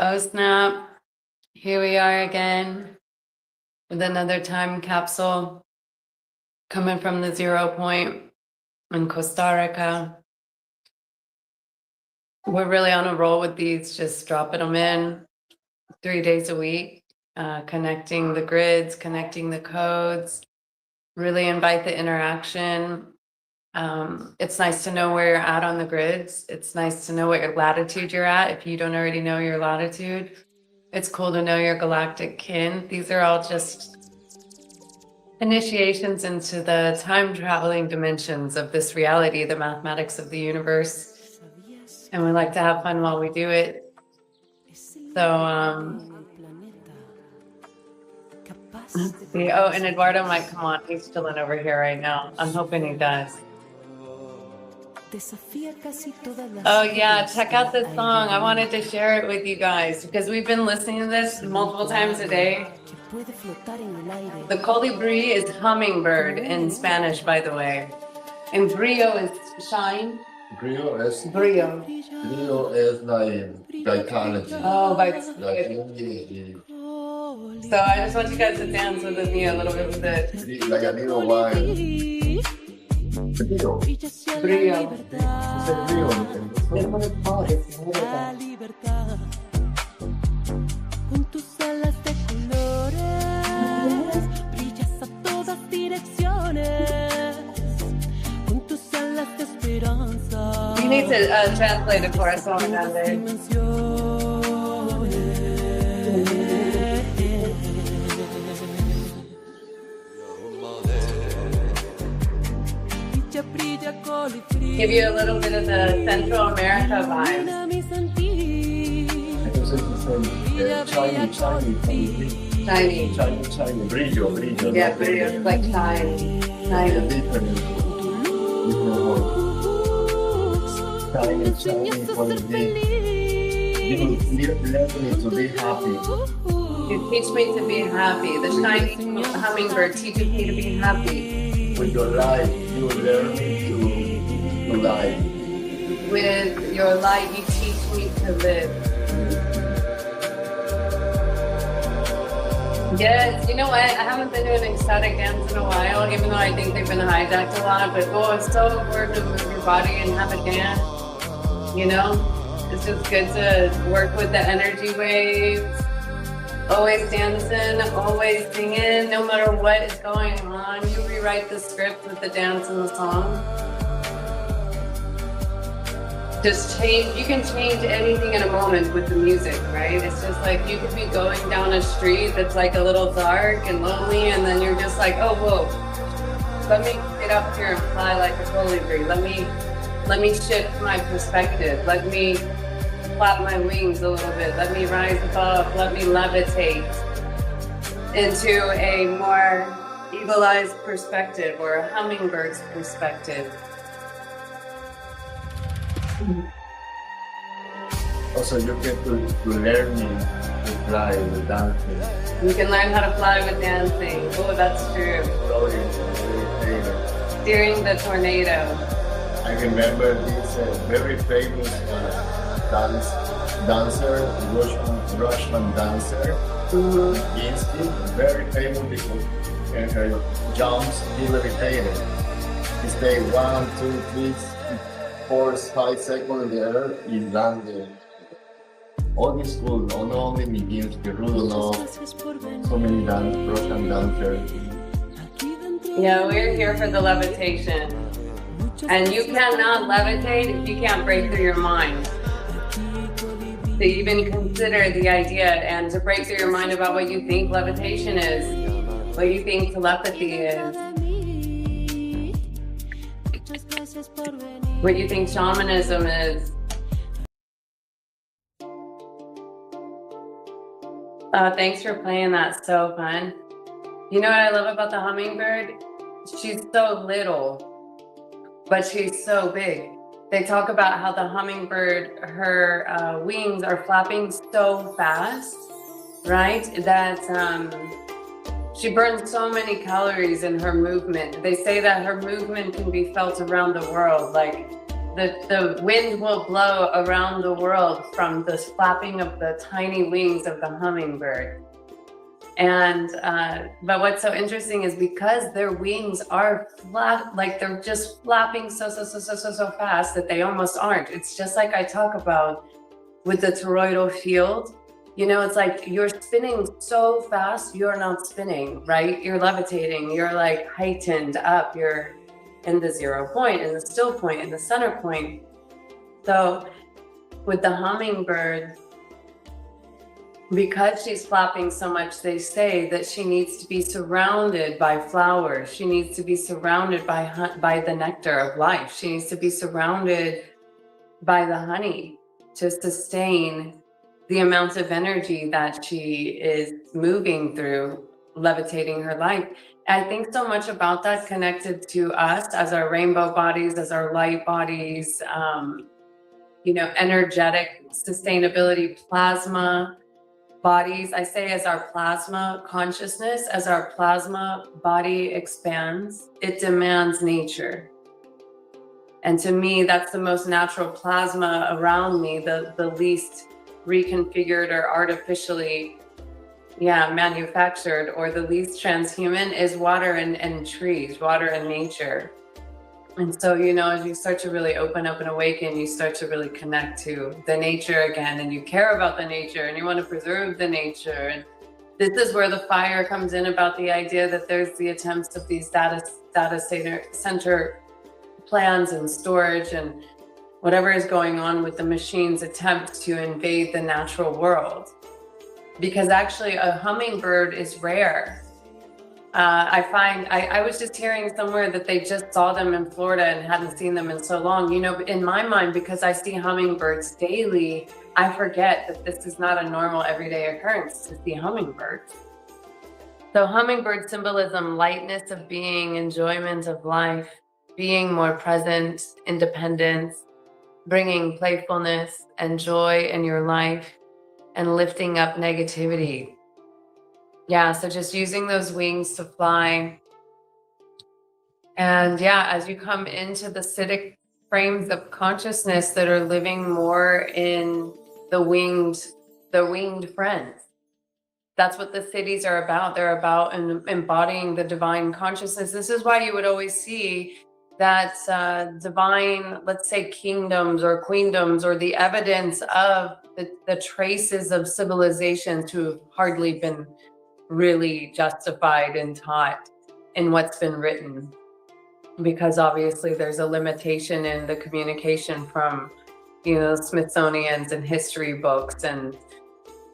Oh snap, here we are again with another time capsule coming from the 0 point in Costa Rica. We're really on a roll with these, just dropping them in 3 days a week, connecting the grids, connecting the codes, really invite the interaction. It's nice to know where you're at on the grids. It's nice to know what your latitude you're at if you don't already know your latitude. It's cool to know your galactic kin. These are all just initiations into the time traveling dimensions of this reality, the mathematics of the universe. And we like to have fun while we do it. So, oh, and Eduardo might come on. He's chilling over here right now. I'm hoping he does. Oh yeah, check out this song. I wanted to share it with you guys because we've been listening to this multiple times a day. The colibri is hummingbird in Spanish, by the way. And brillo is shine. Brillo is Brillo. Brillo is like vitality. Oh, vitality. So I just want you guys to dance with me a little bit with it. Like a little wine. Brillo. Brillo. It's a brillo. That's what it's called. It's you need to translate it for us on Monday. Give you a little bit of the Central America vibe. Shiny. Brillo. Yeah, brillo. It's like shine. Different holiday. You let me to be happy. You teach me to be happy. The shiny hummingbird teaches me to be happy. With your life, you learn me to live. With your light, you teach me to live. Yes, you know what? I haven't been doing ecstatic dance in a while, even though I think they've been hijacked a lot. But it's so important to move your body and have a dance. You know, it's just good to work with the energy waves. Always dancing, always singing, no matter what is going on. You rewrite the script with the dance and the song. Just change, you can change anything in a moment with the music, right? It's just like you could be going down a street that's like a little dark and lonely, and then you're just like, oh, whoa, let me get up here and fly like a colibri. Let me shift my perspective. Let me flap my wings a little bit. Let me rise above. Let me levitate into a more eagle-eyed perspective or a hummingbird's perspective. Also, you get to learn to fly with dancing. You can learn how to fly with dancing. Oh, that's true. Steering the tornado. I remember this very famous dancer, Russian dancer, Ginsky, very famous because her jumps he levitated. He stayed 1, 2, 3, 4, 5 seconds in the air, he landed. All this school, not only Nijinsky, Rudolph, so many Russian dancers. Yeah, we're here for the levitation. And you cannot levitate if you can't break through your mind. To even consider the idea and to break through your mind about what you think levitation is, what you think telepathy is, what you think shamanism is. Thanks for playing that, so fun. You know what I love about the hummingbird? She's so little, but she's so big. They talk about how the hummingbird, her wings are flapping so fast, right? That she burns so many calories in her movement. They say that her movement can be felt around the world. Like the wind will blow around the world from the flapping of the tiny wings of the hummingbird. And but what's so interesting is because their wings are flat, like they're just flapping so fast that they almost aren't. It's just like I talk about with the toroidal field. You know, it's like you're spinning so fast, you're not spinning, right? You're levitating, you're like heightened up, you're in the 0 point, in the still point, in the center point. So with the hummingbird, because she's flapping so much, they say that she needs to be surrounded by flowers. She needs to be surrounded by the nectar of life. She needs to be surrounded by the honey to sustain the amount of energy that she is moving through, levitating her life. I think so much about that connected to us as our rainbow bodies, as our light bodies, you know, energetic sustainability, plasma bodies. I say as our plasma consciousness, as our plasma body expands, it demands nature. And to me, that's the most natural plasma around me, the least reconfigured or artificially manufactured, or the least transhuman is water and trees, water and nature. And so, you know, as you start to really open up and awaken, you start to really connect to the nature again, and you care about the nature and you want to preserve the nature. And this is where the fire comes in, about the idea that there's the attempts of these data center plans and storage and whatever is going on with the machines' attempt to invade the natural world. Because actually a hummingbird is rare. I was just hearing somewhere that they just saw them in Florida and hadn't seen them in so long. You know, in my mind, because I see hummingbirds daily, I forget that this is not a normal everyday occurrence to see hummingbirds. So hummingbird symbolism, lightness of being, enjoyment of life, being more present, independence, bringing playfulness and joy in your life, and lifting up negativity. Yeah, so just using those wings to fly. And yeah, as you come into the Siddhic frames of consciousness that are living more in the winged friends. That's what the cities are about. They're about embodying the divine consciousness. This is why you would always see that divine, let's say, kingdoms or queendoms, or the evidence of the traces of civilizations who have hardly been really justified and taught in what's been written, because obviously there's a limitation in the communication from, you know, Smithsonian's and history books and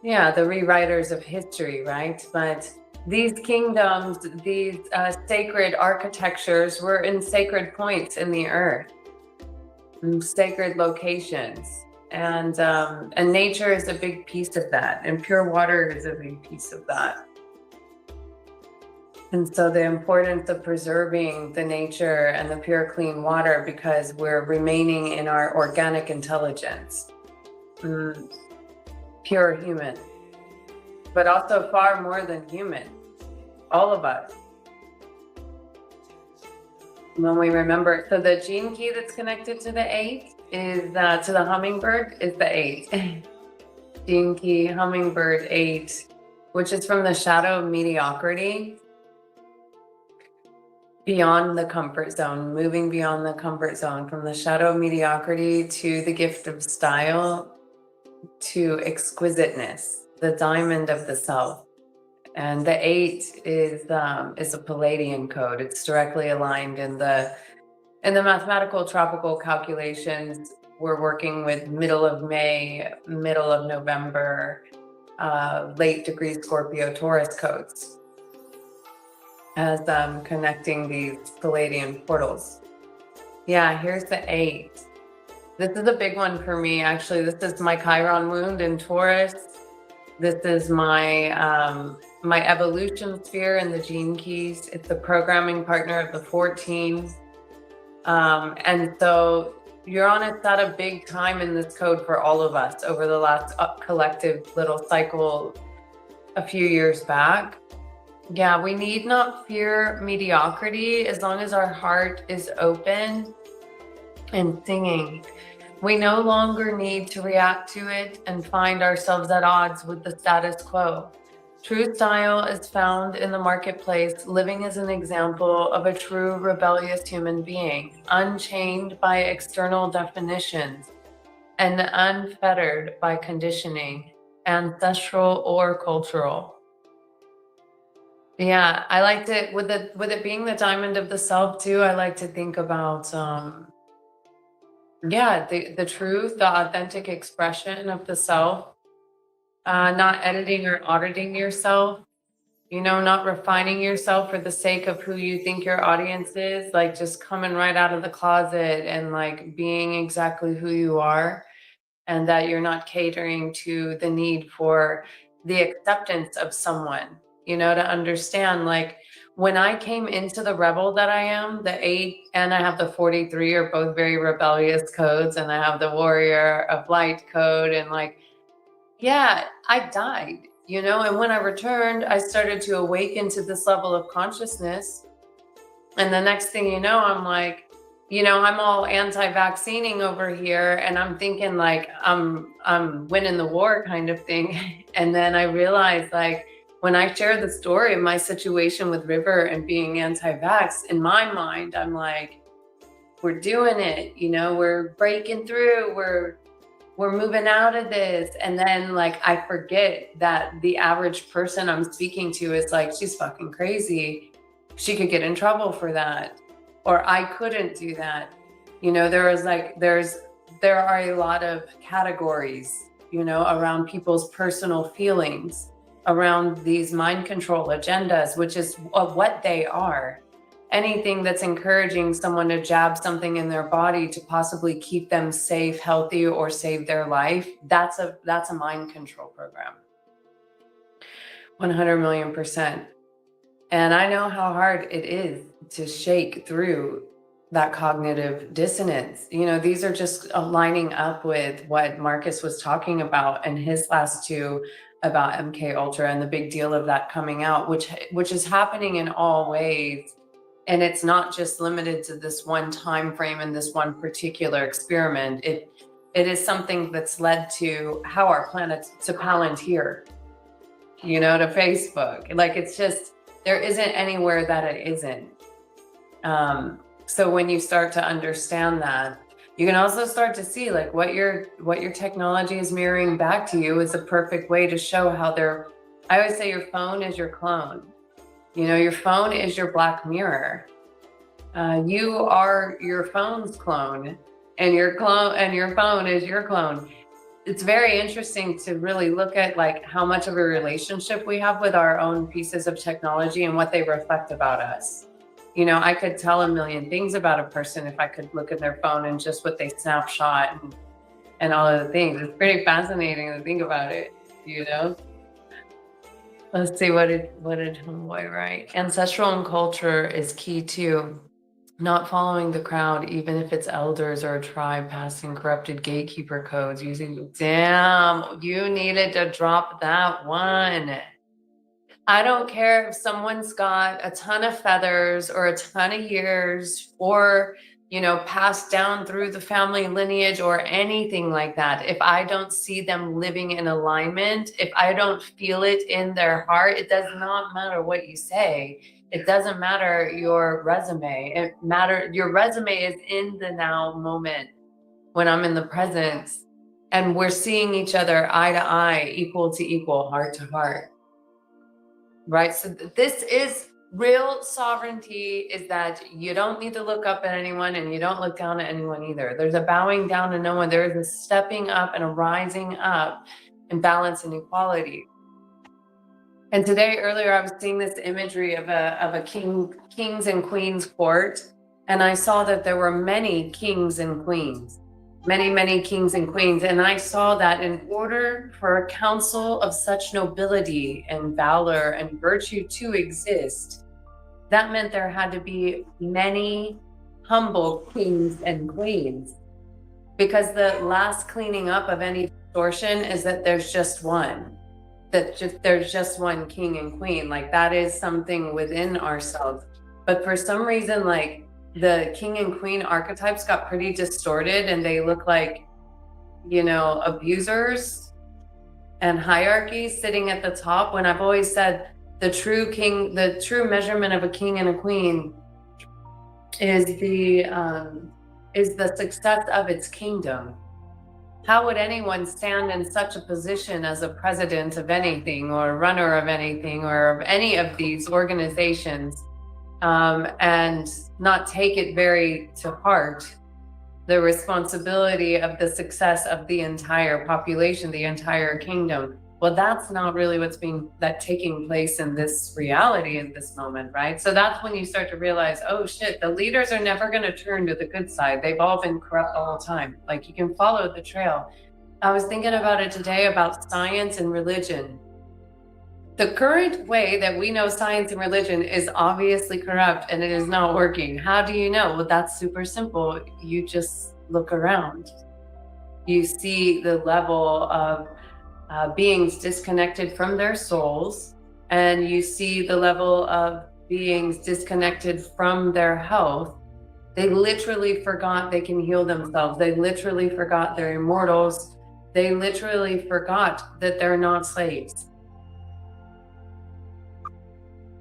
the rewriters of history, right? But these kingdoms, these sacred architectures were in sacred points in the earth, sacred locations. And nature is a big piece of that, and pure water is a big piece of that. And so the importance of preserving the nature and the pure, clean water, because we're remaining in our organic intelligence, pure human, but also far more than human, all of us. When we remember, so the gene key that's connected to the 8 is to the hummingbird is the 8. Gene key, hummingbird 8, which is from the shadow of mediocrity. Beyond the comfort zone, moving beyond the comfort zone, from the shadow of mediocrity to the gift of style, to exquisiteness, the diamond of the self. And the 8 is a Palladian code. It's directly aligned in the mathematical tropical calculations. We're working with middle of May, middle of November, late degree Scorpio Taurus codes, as connecting these Palladian portals. Yeah, here's the 8. This is a big one for me, actually. This is my Chiron wound in Taurus. This is my my evolution sphere in the gene keys. It's the programming partner of the 14. And so Uranus had a big time in this code for all of us over the last collective little cycle a few years back. Yeah, we need not fear mediocrity as long as our heart is open and singing. We no longer need to react to it and find ourselves at odds with the status quo. True style is found in the marketplace, living as an example of a true rebellious human being, unchained by external definitions and unfettered by conditioning, ancestral or cultural. Yeah, I like to, with it being the diamond of the self too, I like to think about the truth, the authentic expression of the self, not editing or auditing yourself, not refining yourself for the sake of who you think your audience is, like just coming right out of the closet and like being exactly who you are, and that you're not catering to the need for the acceptance of someone, to understand, like, when I came into the rebel that I am, the 8 and I have the 43 are both very rebellious codes, and I have the warrior of light code, and like, yeah, I died, and when I returned, I started to awaken to this level of consciousness. And the next thing you know, I'm like, I'm all anti-vaccining over here, and I'm thinking like I'm winning the war kind of thing. And then I realized, like, when I share the story of my situation with River and being anti-vax, in my mind, I'm like, we're doing it, we're breaking through, we're moving out of this. And then like I forget that the average person I'm speaking to is like, she's fucking crazy. She could get in trouble for that, or I couldn't do that. There are a lot of categories, around people's personal feelings around these mind control agendas, which is what they are. Anything that's encouraging someone to jab something in their body to possibly keep them safe, healthy, or save their life, that's a mind control program. 100 million %. And I know how hard it is to shake through that cognitive dissonance. These are just lining up with what Marcus was talking about in his last 2 about MK Ultra and the big deal of that coming out, which is happening in all ways. And it's not just limited to this one time frame and this one particular experiment. It is something that's led to how our planet's to Palantir, to Facebook. Like, it's just, there isn't anywhere that it isn't. So when you start to understand that, you can also start to see like what your technology is mirroring back to you is a perfect way to show how I always say your phone is your clone. Your phone is your black mirror. You are your phone's clone, and your phone is your clone. It's very interesting to really look at like how much of a relationship we have with our own pieces of technology and what they reflect about us. I could tell a million things about a person if I could look at their phone and just what they snapshot and all of the things. It's pretty fascinating to think about it, Let's see, what did Homeboy write? Ancestral and culture is key too. Not following the crowd, even if it's elders or a tribe passing corrupted gatekeeper codes using. Damn, you needed to drop that one. I don't care if someone's got a ton of feathers or a ton of years or, passed down through the family lineage or anything like that. If I don't see them living in alignment, if I don't feel it in their heart, it does not matter what you say. It doesn't matter your resume. Your resume is in the now moment when I'm in the presence and we're seeing each other eye to eye, equal to equal, heart to heart. Right? So this is real sovereignty, is that you don't need to look up at anyone and you don't look down at anyone either. There's a bowing down to no one. There is a stepping up and a rising up in balance and equality. And today, earlier, I was seeing this imagery of a kings and queens court. And I saw that there were many kings and queens. Many kings and queens. And I saw that in order for a council of such nobility and valor and virtue to exist, that meant there had to be many humble kings and queens. Because the last cleaning up of any distortion is that there's just one. There's just one king and queen. Like, that is something within ourselves. But for some reason, like, the king and queen archetypes got pretty distorted, and they look like, you know, abusers and hierarchies sitting at the top, when I've always said the true measurement of a king and a queen is the success of its kingdom. How would anyone stand in such a position as a president of anything, or a runner of anything, or of any of these organizations, and not take it very to heart, the responsibility of the success of the entire population, the entire kingdom? Well, that's not really what's taking place in this reality in this moment, right? So that's when you start to realize, oh shit, the leaders are never going to turn to the good side. They've all been corrupt the whole time. Like, you can follow the trail. I was thinking about it today, about science and religion. The current way that we know science and religion is obviously corrupt, and it is not working. How do you know? Well, that's super simple. You just look around. You see the level of beings disconnected from their souls, and you see the level of beings disconnected from their health. They literally forgot they can heal themselves. They literally forgot they're immortals. They literally forgot that they're not slaves.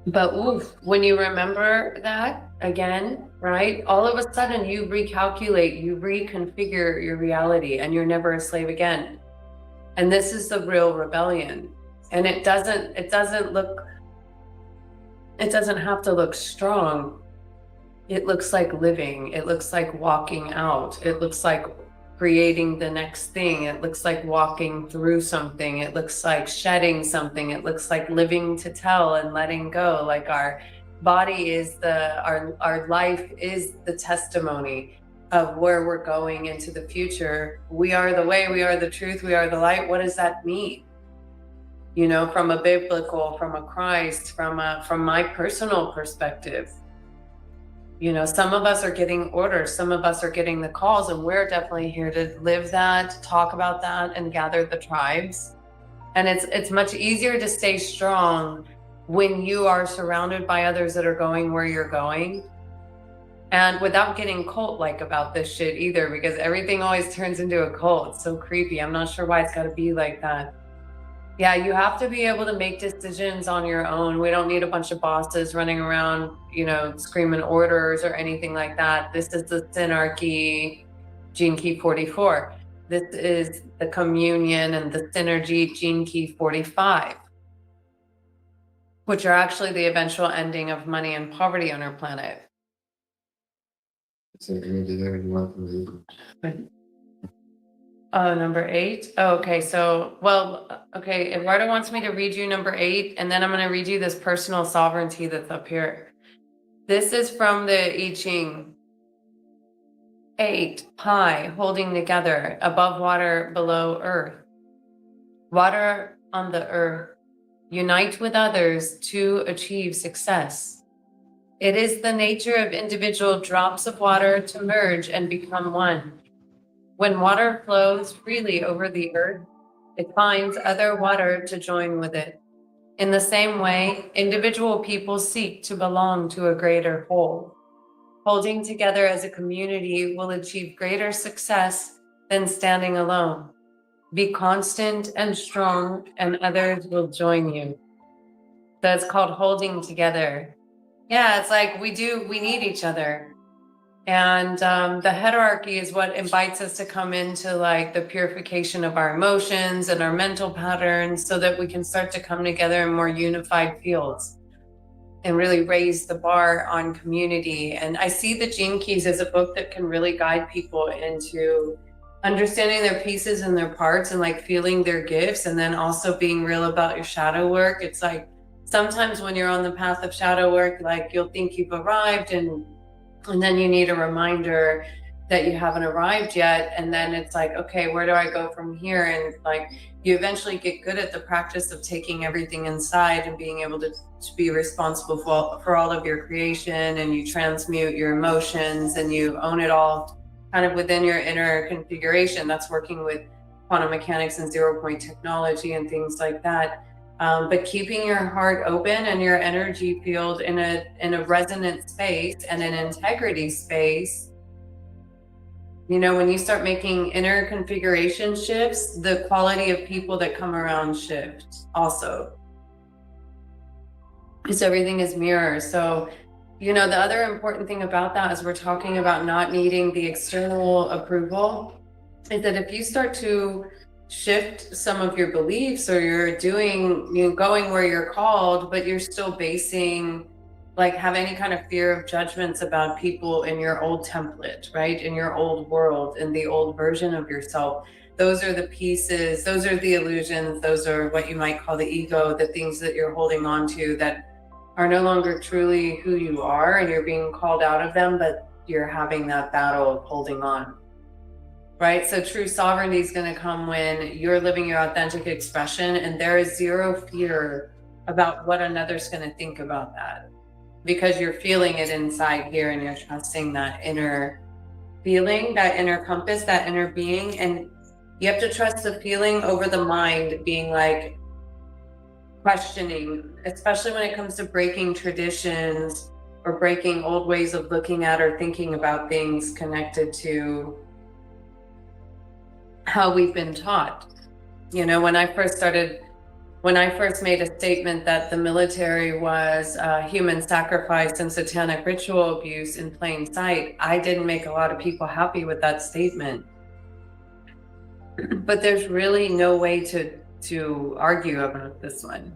But oof, when you remember that again, right, all of a sudden you recalculate, you reconfigure your reality, and you're never a slave again. And this is the real rebellion. And it doesn't have to look strong. It looks like living. It looks like walking out. It looks like creating the next thing. It looks like walking through something. It looks like shedding something. It looks like living to tell and letting go. Like, our body is our life is the testimony of where we're going into the future. We are the way, we are the truth, we are the light. What does that mean? You know, from a biblical, from a Christ, from my personal perspective. You know, some of us are getting orders, some of us are getting the calls, and we're definitely here to live that, talk about that, and gather the tribes. And it's much easier to stay strong when you are surrounded by others that are going where you're going, and without getting cult-like about this shit either, because everything always turns into a cult. It's so creepy. I'm not sure why it's got to be like that. Yeah, you have to be able to make decisions on your own. We don't need a bunch of bosses running around, you know, screaming orders or anything like that. This is the Synarchy Gene Key 44. This is the communion and the synergy Gene Key 45, which are actually the eventual ending of money and poverty on our planet. Oh, number 8. Oh, okay. So, well, okay. Eduardo wants me to read you number 8, and then I'm going to read you this personal sovereignty that's up here. This is from the I Ching. 8, pi, holding together, above water, below earth. Water on the earth. Unite with others to achieve success. It is the nature of individual drops of water to merge and become one. When water flows freely over the earth, it finds other water to join with it. In the same way, individual people seek to belong to a greater whole. Holding together as a community will achieve greater success than standing alone. Be constant and strong, and others will join you. That's called holding together. Yeah, it's like we need each other. And the hierarchy is what invites us to come into like the purification of our emotions and our mental patterns, so that we can start to come together in more unified fields and really raise the bar on community. And I see the Gene Keys as a book that can really guide people into understanding their pieces and their parts, and like feeling their gifts, and then also being real about your shadow work. It's like sometimes when you're on the path of shadow work, like you'll think you've arrived, and then you need a reminder that you haven't arrived yet. And then it's like, okay, where do I go from here? And like you eventually get good at the practice of taking everything inside and being able to be responsible for all of your creation, and you transmute your emotions and you own it all kind of within your inner configuration. That's working with quantum mechanics and 0 point technology and things like that. But keeping your heart open and your energy field in a resonant space and an integrity space. You know, when you start making inner configuration shifts, the quality of people that come around shift also. Because everything is mirror. So, you know, the other important thing about that is we're talking about not needing the external approval, is that if you start to shift some of your beliefs, or you're going where you're called, but you're still basing, like, have any kind of fear of judgments about people in your old template, right? In your old world, in the old version of yourself. Those are the pieces, those are the illusions, those are what you might call the ego, the things that you're holding on to that are no longer truly who you are, and you're being called out of them, but you're having that battle of holding on. Right? So true sovereignty is going to come when you're living your authentic expression and there is zero fear about what another's going to think about that, because you're feeling it inside here and you're trusting that inner feeling, that inner compass, that inner being. And you have to trust the feeling over the mind being like questioning, especially when it comes to breaking traditions or breaking old ways of looking at or thinking about things connected to how we've been taught. You know, when I first made a statement that the military was human sacrifice and satanic ritual abuse in plain sight, I didn't make a lot of people happy with that statement. But there's really no way to argue about this one.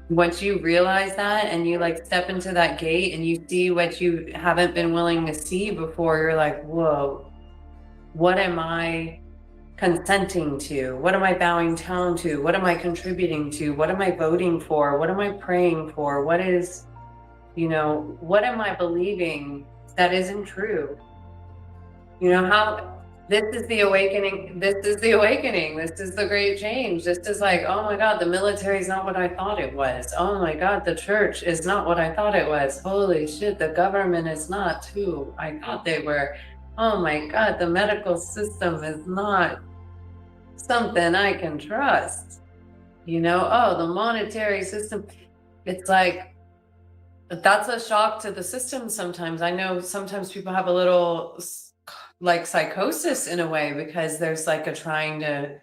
Once you realize that and you like step into that gate and you see what you haven't been willing to see before, you're like, whoa, what am I consenting to? What am I bowing down to? What am I contributing to? What am I voting for? What am I praying for? What is, you know, what am I believing that isn't true? You know, how this is the awakening. This is the awakening. This is the great change. This is like, oh my God, the military is not what I thought it was. Oh my God, the church is not what I thought it was. Holy shit, the government is not who I thought they were. Oh my God, the medical system is not something I can trust. You know, oh, the monetary system. It's like, that's a shock to the system sometimes. I know sometimes people have a little like psychosis in a way, because there's like a trying to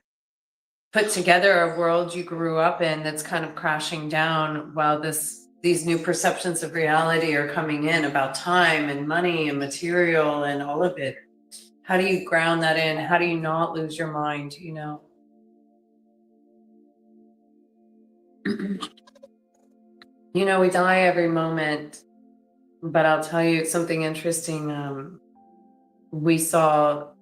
put together a world you grew up in that's kind of crashing down while these new perceptions of reality are coming in about time and money and material and all of it. How do you ground that in? How do you not lose your mind, you know? You know, we die every moment, but I'll tell you something interesting. We saw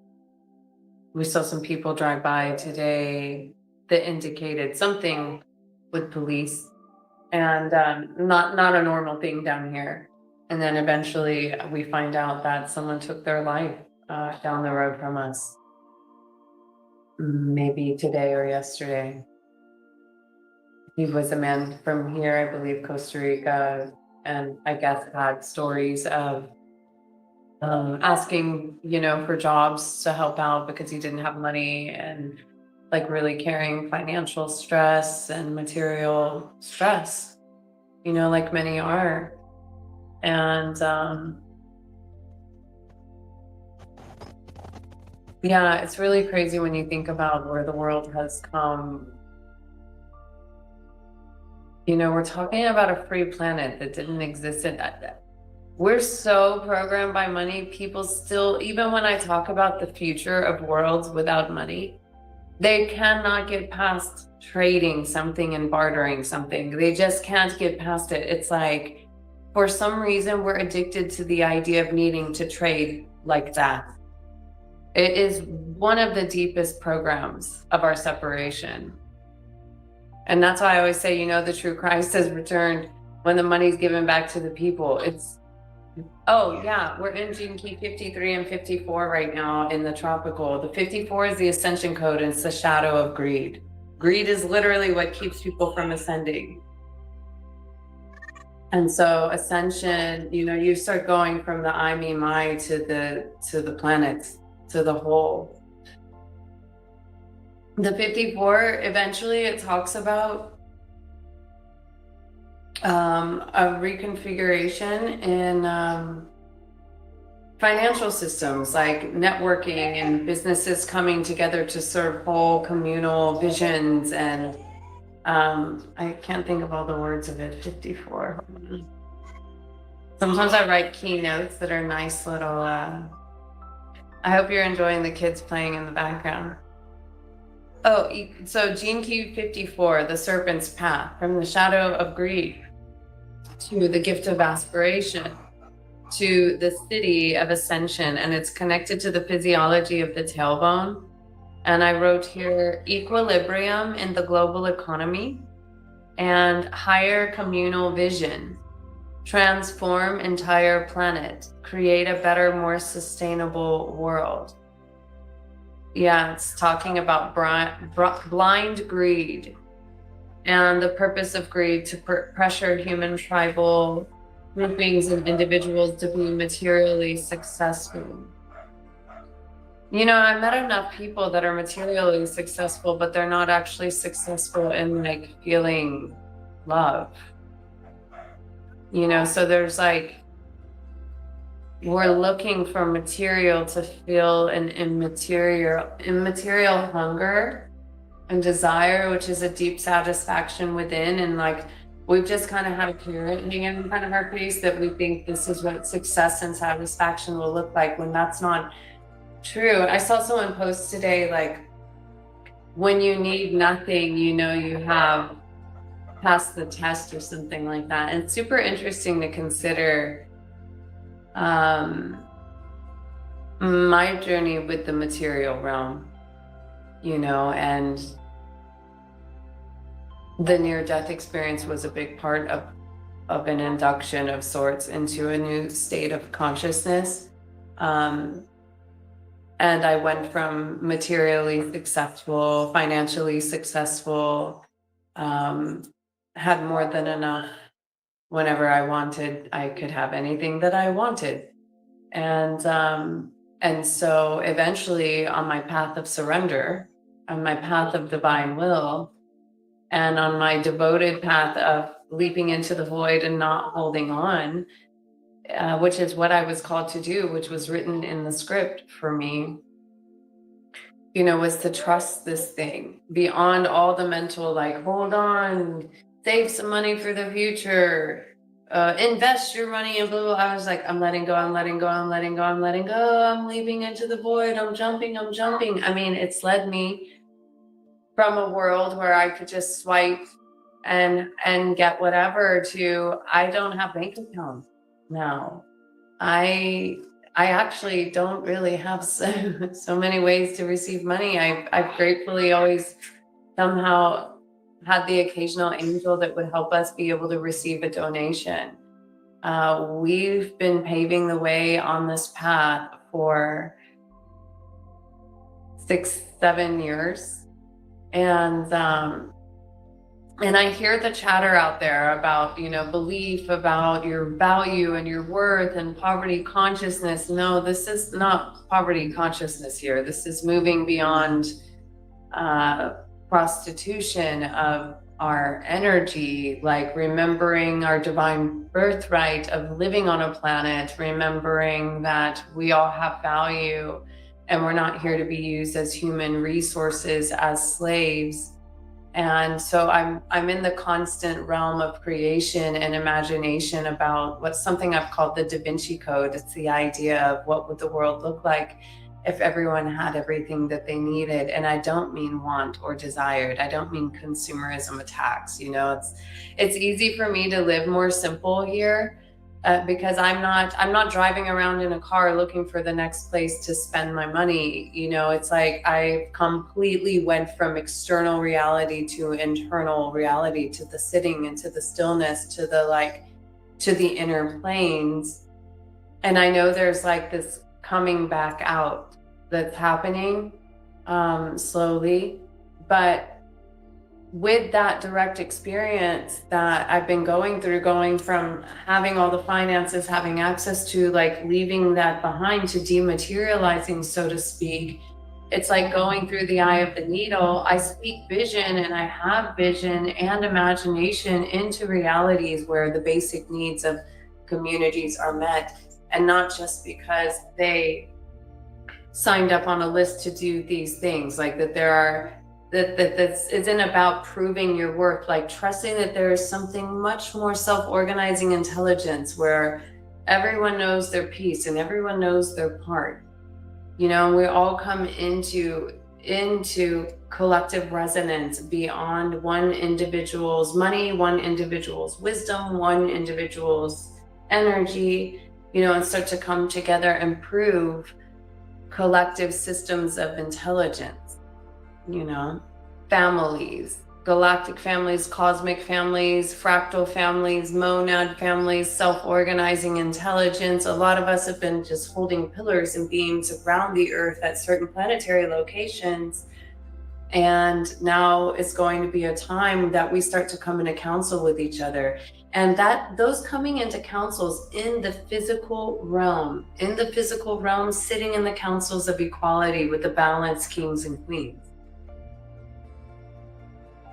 some people drive by today that indicated something with police, and not a normal thing down here. And then eventually we find out that someone took their life down the road from us, maybe today or yesterday. He was a man from here, I believe Costa Rica, and I guess had stories of asking, you know, for jobs to help out because he didn't have money, and like really carrying financial stress and material stress, you know, like many are. And yeah, it's really crazy when you think about where the world has come. You know, we're talking about a free planet that didn't exist in that. We're so programmed by money. People still, even when I talk about the future of worlds without money, they cannot get past trading something and bartering something. They just can't get past it. It's like, for some reason, we're addicted to the idea of needing to trade like that. It is one of the deepest programs of our separation. And that's why I always say, you know, the true Christ has returned when the money's given back to the people. It's, oh yeah, we're in gene key 53 and 54 right now in the tropical. The 54 is the ascension code, and it's the shadow of greed. Greed is literally what keeps people from ascending. And so ascension, you know, you start going from the I, me, my to the planets, to the whole. The 54, eventually it talks about a reconfiguration in financial systems, like networking and businesses coming together to serve whole communal visions. And I can't think of all the words of it. 54. Sometimes I write keynotes that are nice little, I hope you're enjoying the kids playing in the background. Oh, so Gene Key 54, the serpent's path, from the shadow of greed to the gift of aspiration to the city of ascension, and it's connected to the physiology of the tailbone. And I wrote here equilibrium in the global economy and higher communal vision, transform entire planet, create a better, more sustainable world. Yeah, it's talking about blind greed and the purpose of greed to pressure human tribal groupings and individuals to be materially successful. You know, I met enough people that are materially successful, but they're not actually successful in like feeling love. You know, so there's like, we're looking for material to feel an immaterial hunger and desire, which is a deep satisfaction within. And like, we've just kind of had a carrot hanging in front of our face that we think this is what success and satisfaction will look like, when that's not true. I saw someone post today, like, when you need nothing, you know you have passed the test or something like that. And it's super interesting to consider my journey with the material realm, you know, and the near-death experience was a big part of an induction of sorts into a new state of consciousness. And I went from materially successful, financially successful, had more than enough. Whenever I wanted, I could have anything that I wanted. And so eventually on my path of surrender, on my path of divine will, and on my devoted path of leaping into the void and not holding on, which is what I was called to do, which was written in the script for me, you know, was to trust this thing beyond all the mental, like, hold on, save some money for the future, invest your money in blue. I was like, I'm letting go, I'm letting go, I'm letting go, I'm letting go, I'm leaping into the void, I'm jumping, I'm jumping. I mean, it's led me from a world where I could just swipe and get whatever to, I don't have bank account now. I actually don't really have so many ways to receive money. I've gratefully always somehow had the occasional angel that would help us be able to receive a donation. We've been paving the way on this path for 6-7 years. And I hear the chatter out there about, you know, belief about your value and your worth and poverty consciousness. No, this is not poverty consciousness here. This is moving beyond prostitution of our energy, like remembering our divine birthright of living on a planet, remembering that we all have value and we're not here to be used as human resources, as slaves. And so I'm in the constant realm of creation and imagination about what's something I've called the Da Vinci Code. It's the idea of what would the world look like if everyone had everything that they needed. And I don't mean want or desired. I don't mean consumerism attacks. You know, it's easy for me to live more simple here. Because I'm not driving around in a car looking for the next place to spend my money. You know, it's like I completely went from external reality to internal reality, to the sitting and to the stillness, to the inner planes. And I know there's like this coming back out that's happening slowly, but with that direct experience that I've been going through, going from having all the finances, having access to, like, leaving that behind, to dematerializing, so to speak, it's like going through the eye of the needle. I speak vision and I have vision and imagination into realities where the basic needs of communities are met, and not just because they signed up on a list to do these things, like that there are that this isn't about proving your worth, like trusting that there is something much more self-organizing intelligence where everyone knows their piece and everyone knows their part, you know, and we all come into collective resonance beyond one individual's money, one individual's wisdom, one individual's energy, you know, and start to come together and prove collective systems of intelligence, you know, families, galactic families, cosmic families, fractal families, monad families, self-organizing intelligence. A lot of us have been just holding pillars and beams around the earth at certain planetary locations. And now is going to be a time that we start to come into council with each other. And that those coming into councils in the physical realm, sitting in the councils of equality with the balanced kings and queens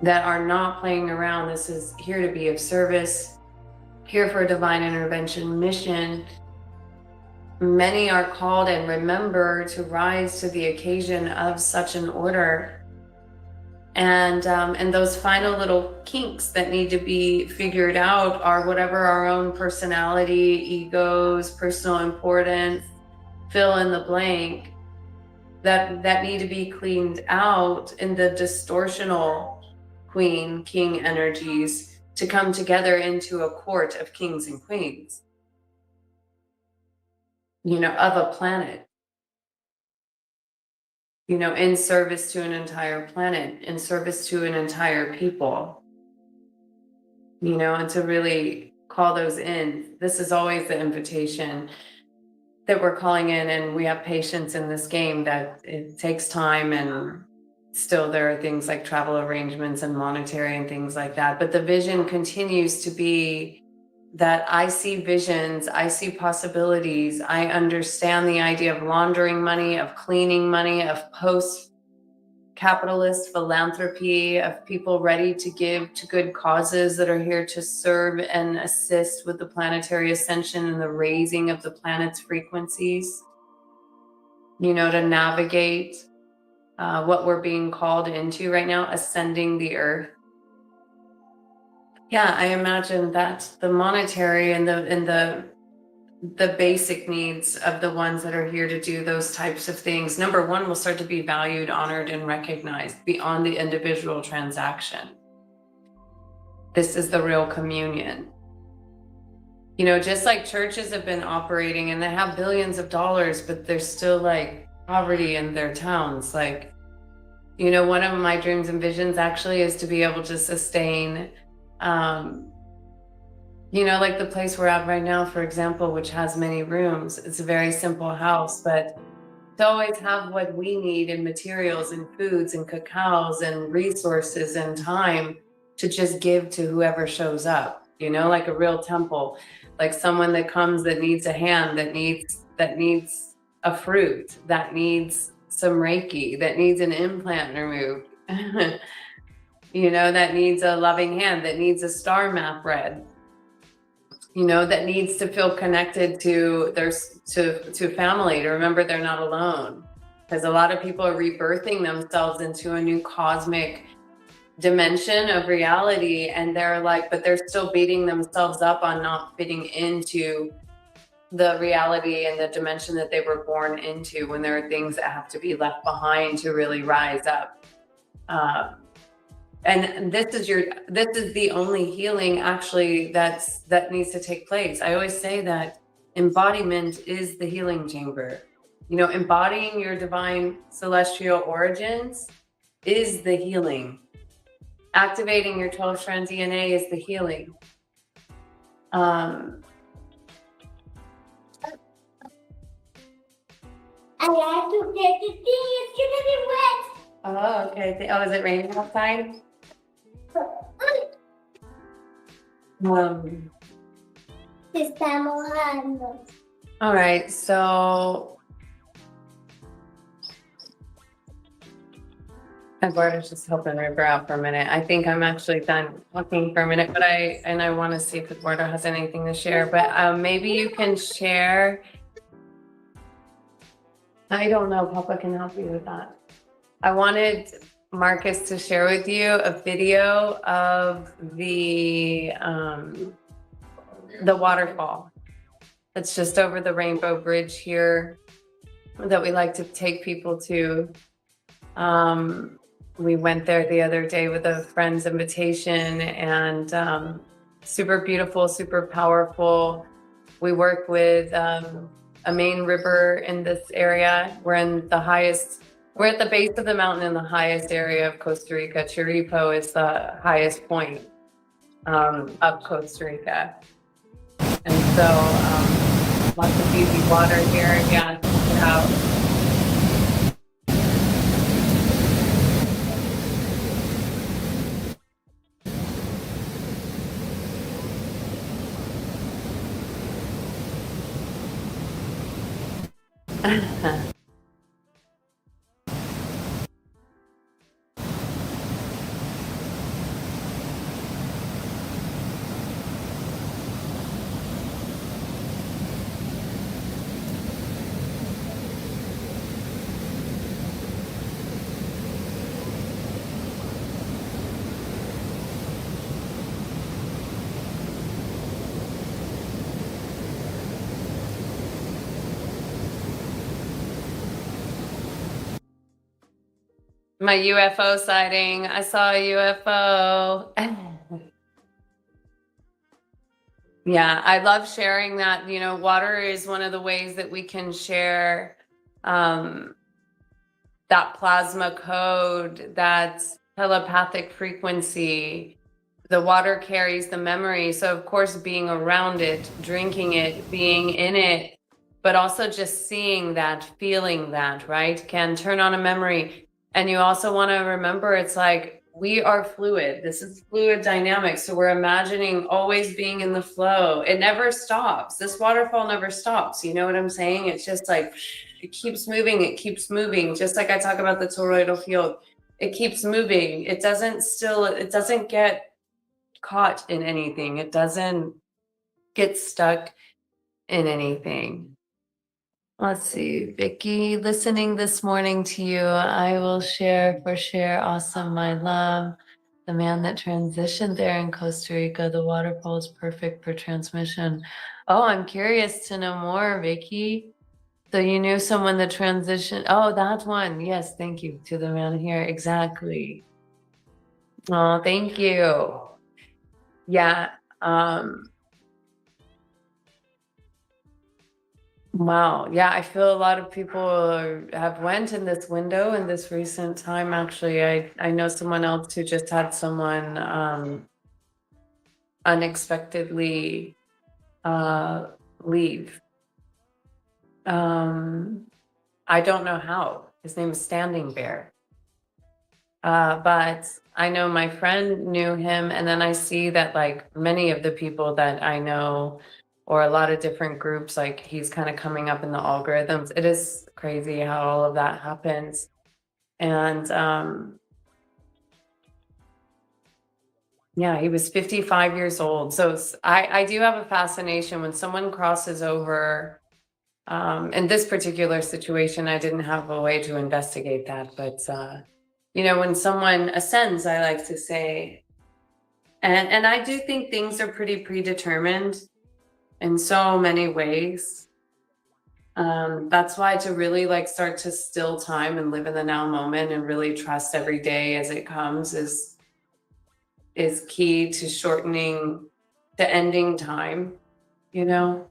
that are not playing around. This is here to be of service, here for a divine intervention mission. Many are called and remember to rise to the occasion of such an order. And those final little kinks that need to be figured out are whatever our own personality, egos, personal importance, fill in the blank, that need to be cleaned out in the distortional queen, king energies to come together into a court of kings and queens, you know, of a planet. You know, in service to an entire planet, in service to an entire people, you know, and to really call those in. This is always the invitation that we're calling in, and we have patience in this game that it takes time, and still there are things like travel arrangements and monetary and things like that. But the vision continues to be that I see visions, I see possibilities, I understand the idea of laundering money, of cleaning money, of post-capitalist philanthropy, of people ready to give to good causes that are here to serve and assist with the planetary ascension and the raising of the planet's frequencies, you know, to navigate what we're being called into right now, ascending the earth. Yeah, I imagine that the monetary and the basic needs of the ones that are here to do those types of things, number one, will start to be valued, honored, and recognized beyond the individual transaction. This is the real communion. You know, just like churches have been operating and they have billions of dollars, but there's still like poverty in their towns. Like, you know, one of my dreams and visions actually is to be able to sustain you know, like the place we're at right now, for example, which has many rooms. It's a very simple house, but to always have what we need in materials and foods and cacaos and resources and time to just give to whoever shows up, you know, like a real temple, like someone that comes that needs a hand, that needs a fruit, that needs some Reiki, that needs an implant removed. You know, that needs a loving hand, that needs a star map read, you know, that needs to feel connected to to family, to remember they're not alone. Because a lot of people are rebirthing themselves into a new cosmic dimension of reality, and they're like, but they're still beating themselves up on not fitting into the reality and the dimension that they were born into, when there are things that have to be left behind to really rise up. And this is the only healing actually that needs to take place. I always say that embodiment is the healing chamber. You know, embodying your divine celestial origins is the healing. Activating your 12 strand DNA is the healing. I have to get the thing. It's gonna be wet. Oh, okay. Oh, is it raining outside? Se está mojando. All right, so Eduardo's just helping River out for a minute. I think I'm actually done talking for a minute, but I want to see if Eduardo has anything to share. But maybe you can share. I don't know. Papa can help you with that. I wanted Marcus to share with you a video of the waterfall that's just over the Rainbow Bridge here that we like to take people to. We went there the other day with a friend's invitation, and super beautiful, super powerful. We work with a main river in this area. We're at the base of the mountain in the highest area of Costa Rica. Chiripo is the highest point of Costa Rica. And so lots of easy water here. Yeah, check it out. My UFO sighting. I saw a UFO. Yeah, I love sharing that. You know, water is one of the ways that we can share that plasma code, that telepathic frequency. The water carries the memory. So, of course, being around it, drinking it, being in it, but also just seeing that, feeling that, right, can turn on a memory. And you also want to remember, it's like we are fluid. This is fluid dynamics. So we're imagining always being in the flow. It never stops. This waterfall never stops. You know what I'm saying? It's just like it keeps moving. It keeps moving. Just like I talk about the toroidal field. It keeps moving. It doesn't get caught in anything. It doesn't get stuck in anything. Let's see, Vicky, listening this morning to you, I will share for share. Awesome, my love. The man that transitioned there in Costa Rica, the waterfall is perfect for transmission. Oh, I'm curious to know more, Vicky. So you knew someone that transitioned. Oh, that one. Yes, thank you to the man here. Exactly. Oh, thank you. Yeah. Wow. Yeah, I feel a lot of people have went in this window in this recent time. Actually, I know someone else who just had someone unexpectedly leave. I don't know how. His name is Standing Bear. But I know my friend knew him, and then I see that like many of the people that I know, or a lot of different groups, like he's kind of coming up in the algorithms. It is crazy how all of that happens. And yeah, he was 55 years old. So I do have a fascination when someone crosses over. In this particular situation, I didn't have a way to investigate that, but you know, when someone ascends, I like to say, and I do think things are pretty predetermined in so many ways. That's why to really like start to still time and live in the now moment and really trust every day as it comes is key to shortening, to ending time, you know,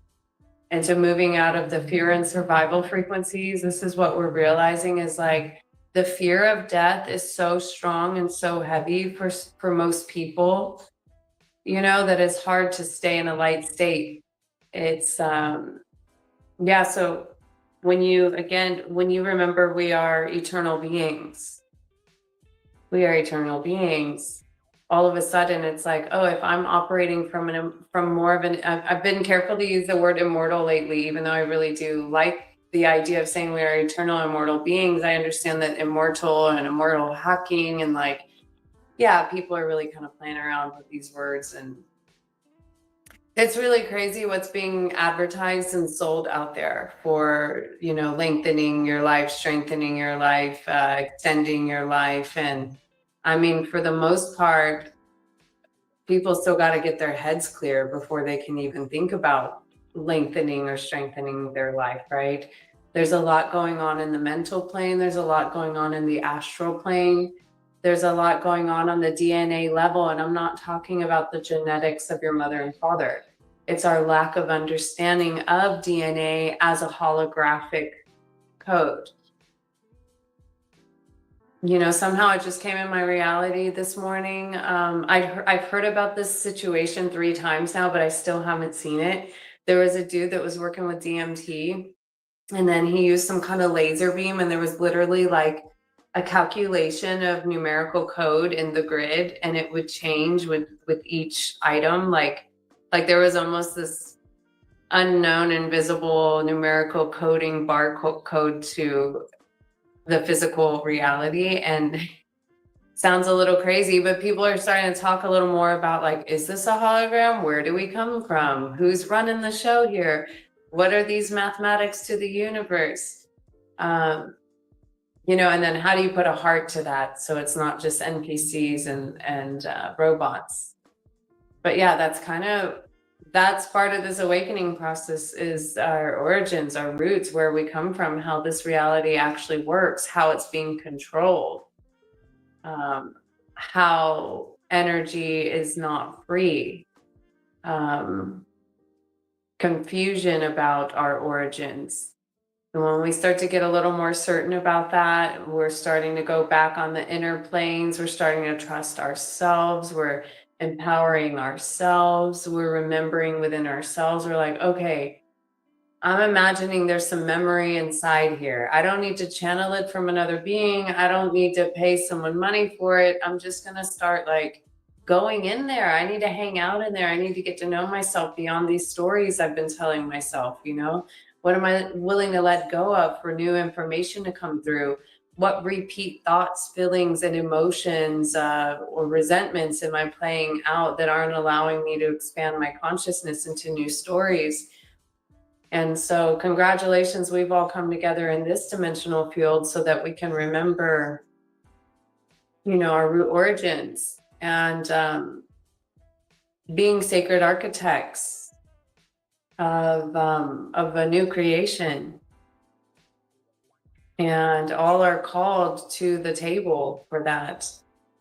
and to moving out of the fear and survival frequencies. This is what we're realizing is like the fear of death is so strong and so heavy for most people, you know, that it's hard to stay in a light state. It's yeah, so when you remember we are eternal beings, all of a sudden it's like, oh, if I'm operating from more of an, I've been careful to use the word immortal lately, even though I really do like the idea of saying we are eternal, immortal beings. I understand that immortal and immortal hacking and like, yeah, people are really kind of playing around with these words, and it's really crazy what's being advertised and sold out there for, you know, lengthening your life, strengthening your life, extending your life. And I mean, for the most part, people still got to get their heads clear before they can even think about lengthening or strengthening their life, right? There's a lot going on in the mental plane. There's a lot going on in the astral plane. There's a lot going on the DNA level. And I'm not talking about the genetics of your mother and father. It's our lack of understanding of DNA as a holographic code. You know, somehow it just came in my reality this morning. I've heard about this situation 3 times now, but I still haven't seen it. There was a dude that was working with DMT, and then he used some kind of laser beam, and there was literally like a calculation of numerical code in the grid, and it would change with each item. Like there was almost this unknown, invisible numerical coding barcode to the physical reality. And sounds a little crazy, but people are starting to talk a little more about like, is this a hologram? Where do we come from? Who's running the show here? What are these mathematics to the universe? You know, and then how do you put a heart to that so it's not just NPCs and robots? But yeah, that's part of this awakening process, is our origins, our roots, where we come from, how this reality actually works, how it's being controlled, how energy is not free, confusion about our origins. And when we start to get a little more certain about that, we're starting to go back on the inner planes. We're starting to trust ourselves. We're empowering ourselves. We're remembering within ourselves. We're like, okay, I'm imagining there's some memory inside here. I don't need to channel it from another being. I don't need to pay someone money for it. I'm just going to start like going in there. I need to hang out in there. I need to get to know myself beyond these stories I've been telling myself, you know? What am I willing to let go of for new information to come through? What repeat thoughts, feelings, and emotions or resentments am I playing out that aren't allowing me to expand my consciousness into new stories? And so congratulations, we've all come together in this dimensional field so that we can remember, you know, our root origins and being sacred architects of a new creation. And all are called to the table for that,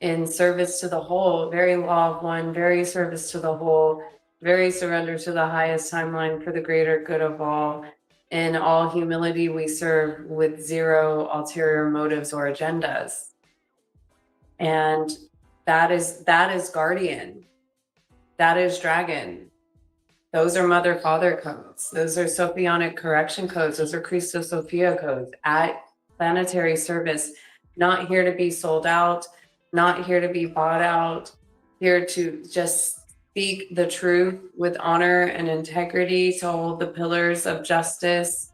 in service to the whole, very law of one, very service to the whole, very surrender to the highest timeline for the greater good of all. In all humility, we serve with zero ulterior motives or agendas. And that is guardian. That is dragon. Those are mother father codes. Those are Sophionic correction codes. Those are Christos Sophia codes at planetary service. Not here to be sold out, not here to be bought out, here to just speak the truth with honor and integrity, to hold the pillars of justice,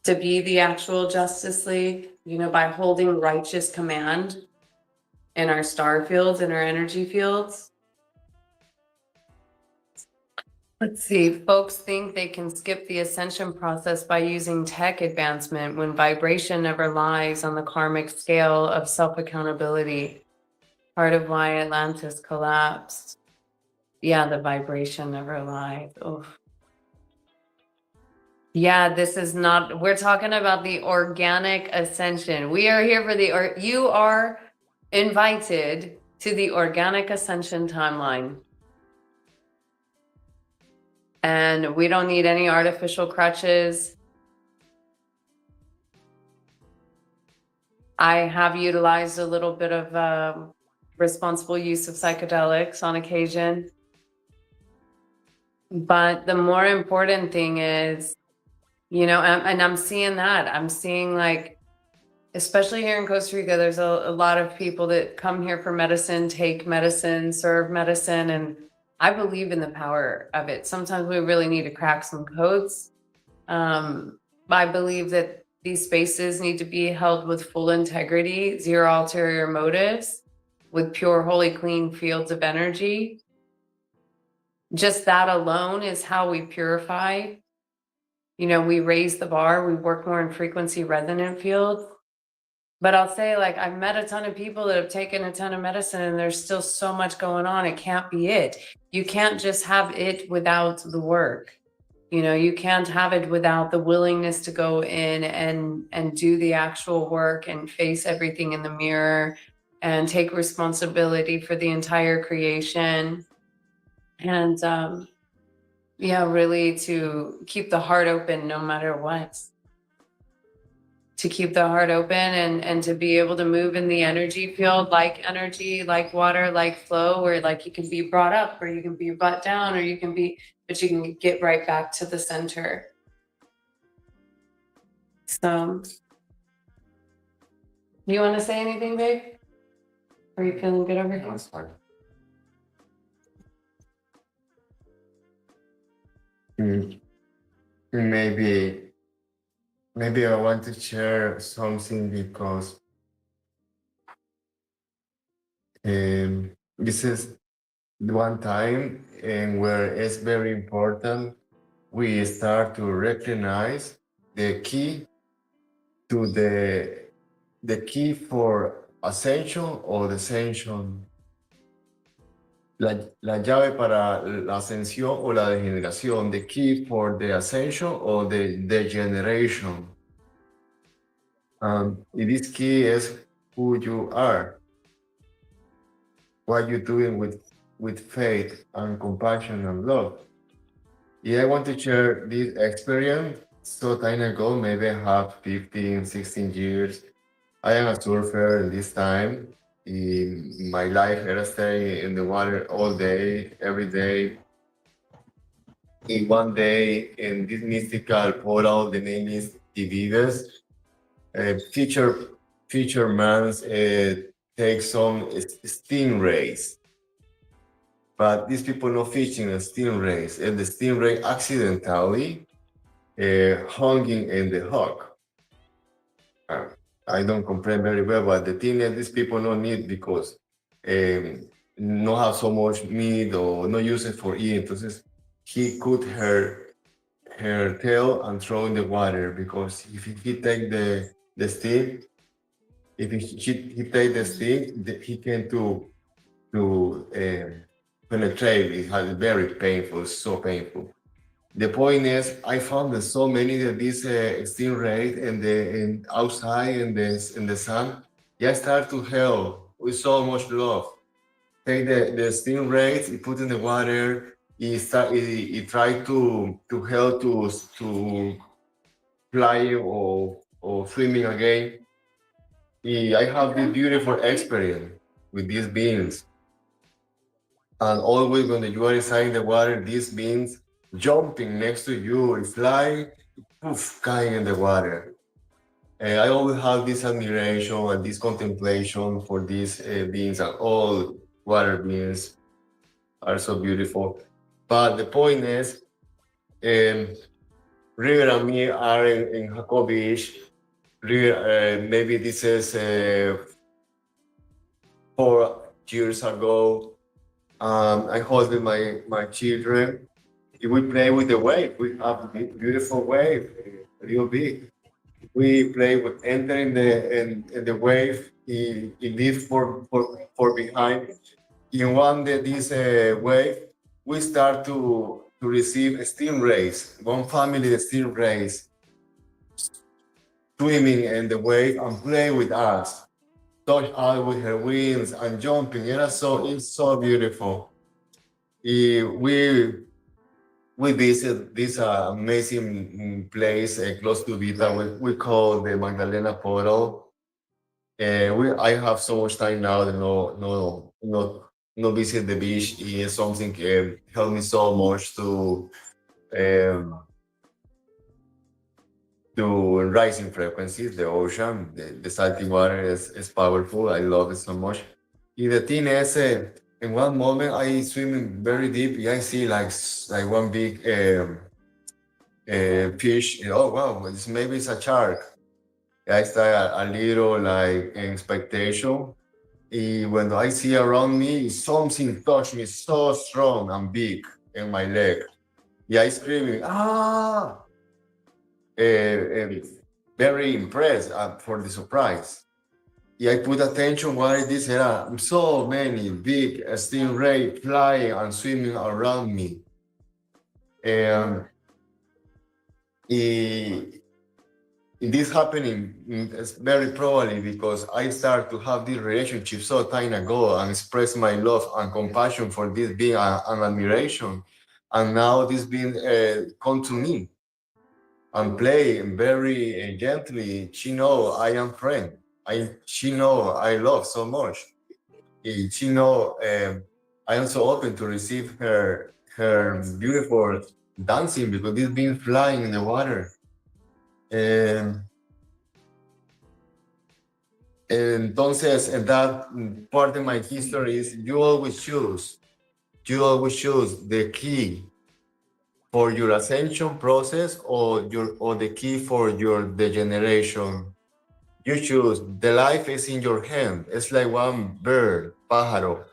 to be the actual Justice League, you know, by holding righteous command in our star fields, in our energy fields. Let's see, folks think they can skip the ascension process by using tech advancement when vibration never lies on the karmic scale of self-accountability. Part of why Atlantis collapsed. Yeah, the vibration never lies. Oof. Yeah, this is not, we're talking about the organic ascension. We are here for you are invited to the organic ascension timeline. And we don't need any artificial crutches. I have utilized a little bit of responsible use of psychedelics on occasion. But the more important thing is, you know, and I'm seeing that. I'm seeing, like, especially here in Costa Rica, there's a lot of people that come here for medicine, take medicine, serve medicine, and I believe in the power of it. Sometimes we really need to crack some codes I believe that these spaces need to be held with full integrity, zero ulterior motives, with pure, holy, clean fields of energy. Just that alone is how we purify. You know, we raise the bar, we work more in frequency resonant fields. But I'll say, like, I've met a ton of people that have taken a ton of medicine and there's still so much going on. It can't be it. You can't just have it without the work. You know, you can't have it without the willingness to go in and do the actual work and face everything in the mirror and take responsibility for the entire creation. And yeah, really to keep the heart open no matter what. To keep the heart open and to be able to move in the energy field, like energy, like water, like flow, where like you can be brought up or you can be brought down or you can be, but you can get right back to the center. So, you want to say anything, babe? Are you feeling good over here? That's fine. Maybe I want to share something because this is one time and where it's very important we start to recognize the key to the key for ascension or descension. La llave para la ascensión o la degeneración, the key for the ascension or the degeneration. This key is who you are, what you're doing with faith and compassion and love. Yeah, I want to share this experience. So time ago, maybe I have 15, 16 years. I am a surfer this time. In my life, I stay in the water all day, every day. In one day, in this mystical portal, the name is Divides. Future man's take some stingrays. But these people not fishing a stingrays, and the stingray accidentally hanging in the hook. I don't comprehend very well, but the thing is, these people don't need because no have so much meat or no use it for eating. Entonces, he cut her tail and throw in the water because if he take the sting, if he take the sting, he can to penetrate. It has very painful, so painful. The point is, I found that so many of these stingrays in outside in the sun. Yeah, start to help with so much love. Take the stingrays, he put in the water. He tried to help to fly or swimming again. I have this beautiful experience with these beings. And always when you are inside the water, these beings jumping next to you, flying, poof, dying in the water. I always have this admiration and this contemplation for these beings, and all water beings are so beautiful. But the point is, River and me are in Jaco Beach. Maybe this is 4 years ago. I hold with my children. We play with the wave. We have a beautiful wave, real big. We play with entering the wave. It leaves for behind. In one this wave, we start to receive stingrays. One family of stingrays swimming in the wave and play with us, touch us with her wings and jumping. It's so beautiful. We visit this amazing place close to Vita. We call the Magdalena Portal. I have so much time now to no visit the beach. Is something helped me so much to rising frequencies. The ocean, the salty water is powerful. I love it so much. And the thing is, in one moment I swim very deep. I see like one big fish. Oh wow, maybe it's a shark. I start a little like expectation. When I see around me, something touch me so strong and big in my leg. Yeah, I screaming, ah! Uh, very impressed for the surprise. Yeah, I put attention what is this era. So many big stingray flying and swimming around me. And this happening is very probably because I start to have this relationship so time ago and express my love and compassion for this being an admiration. And now this being come to me and play very gently. She know I am friend. She know I love so much. She know I am so open to receive her beautiful dancing because this being flying in the water. Entonces, and that part of my history is you always choose the key for your ascension process or the key for your degeneration. You choose. The life is in your hand. It's like one bird, pájaro.